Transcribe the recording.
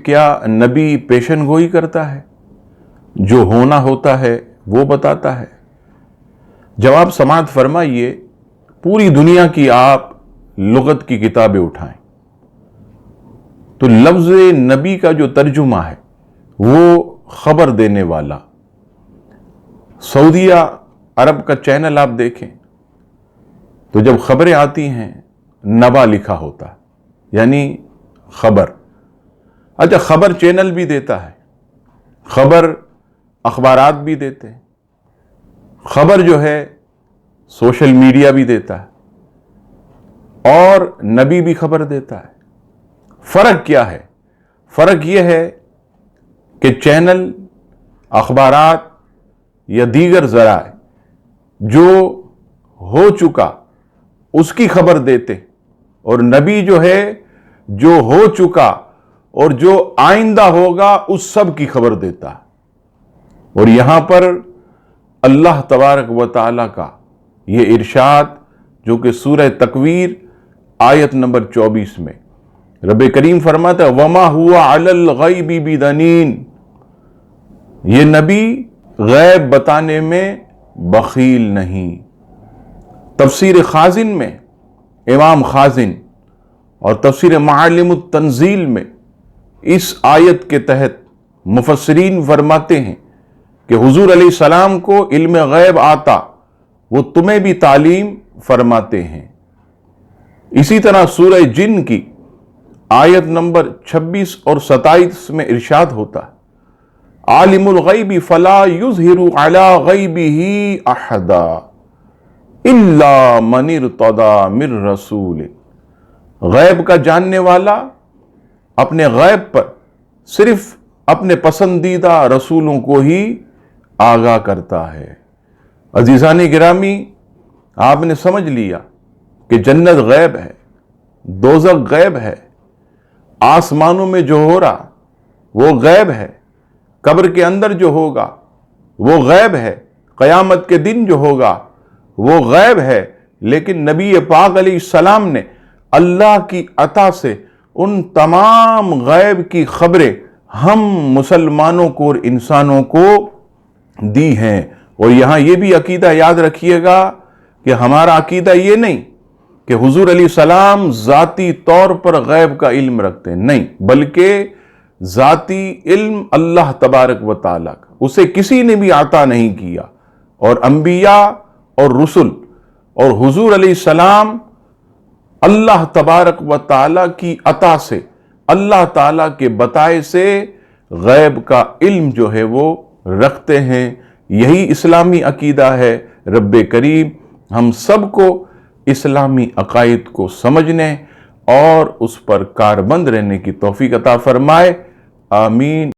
کیا نبی پیشن گوئی کرتا ہے؟ جو ہونا ہوتا ہے وہ بتاتا ہے؟ جواب سماعت فرمائیے، پوری دنیا کی آپ لغت کی کتابیں اٹھائیں تو لفظ نبی کا جو ترجمہ ہے وہ خبر دینے والا۔ سعودیہ عرب کا چینل آپ دیکھیں تو جب خبریں آتی ہیں نبا لکھا ہوتا ہے، یعنی خبر۔ اچھا، خبر چینل بھی دیتا ہے، خبر اخبارات بھی دیتے ہیں، خبر جو ہے سوشل میڈیا بھی دیتا ہے، اور نبی بھی خبر دیتا ہے۔ فرق کیا ہے؟ فرق یہ ہے کہ چینل، اخبارات یا دیگر ذرائع جو ہو چکا اس کی خبر دیتے، اور نبی جو ہے جو ہو چکا اور جو آئندہ ہوگا اس سب کی خبر دیتا ہے۔ اور یہاں پر اللہ تبارک و تعالیٰ کا یہ ارشاد جو کہ سورہ تکویر آیت نمبر 24 میں رب کریم فرماتا ہے وَمَا هُوَ عَلَى الْغَيْبِ بِضَنِينٍ، یہ نبی غیب بتانے میں بخیل نہیں۔ تفسیر خازن میں امام خازن اور تفسیر معالم التنزیل میں اس آیت کے تحت مفسرین فرماتے ہیں کہ حضور علیہ السلام کو علم غیب آتا، وہ تمہیں بھی تعلیم فرماتے ہیں۔ اسی طرح سورہ جن کی آیت نمبر 26 اور 27 میں ارشاد ہوتا ہے عالم الغیب فلا یظہر علی غیبہ احدا الا من ارتضی من رسول، غیب کا جاننے والا اپنے غیب پر صرف اپنے پسندیدہ رسولوں کو ہی آگاہ کرتا ہے۔ عزیزان گرامی، آپ نے سمجھ لیا کہ جنت غیب ہے، دوزخ غیب ہے، آسمانوں میں جو ہو رہا وہ غیب ہے، قبر کے اندر جو ہوگا وہ غیب ہے، قیامت کے دن جو ہوگا وہ غیب ہے۔ لیکن نبی پاک علیہ السلام نے اللہ کی عطا سے ان تمام غیب کی خبریں ہم مسلمانوں کو اور انسانوں کو دی ہیں۔ اور یہاں یہ بھی عقیدہ یاد رکھیے گا کہ ہمارا عقیدہ یہ نہیں کہ حضور علیہ السلام ذاتی طور پر غیب کا علم رکھتے ہیں، نہیں، بلکہ ذاتی علم اللہ تبارک و تعالیٰ کا اسے کسی نے بھی عطا نہیں کیا، اور انبیاء اور رسل اور حضور علیہ السلام اللہ تبارک و تعالیٰ کی عطا سے، اللہ تعالیٰ کے بتائے سے غیب کا علم جو ہے وہ رکھتے ہیں۔ یہی اسلامی عقیدہ ہے۔ رب کریم ہم سب کو اسلامی عقائد کو سمجھنے اور اس پر کاربند رہنے کی توفیق عطا فرمائے، آمین۔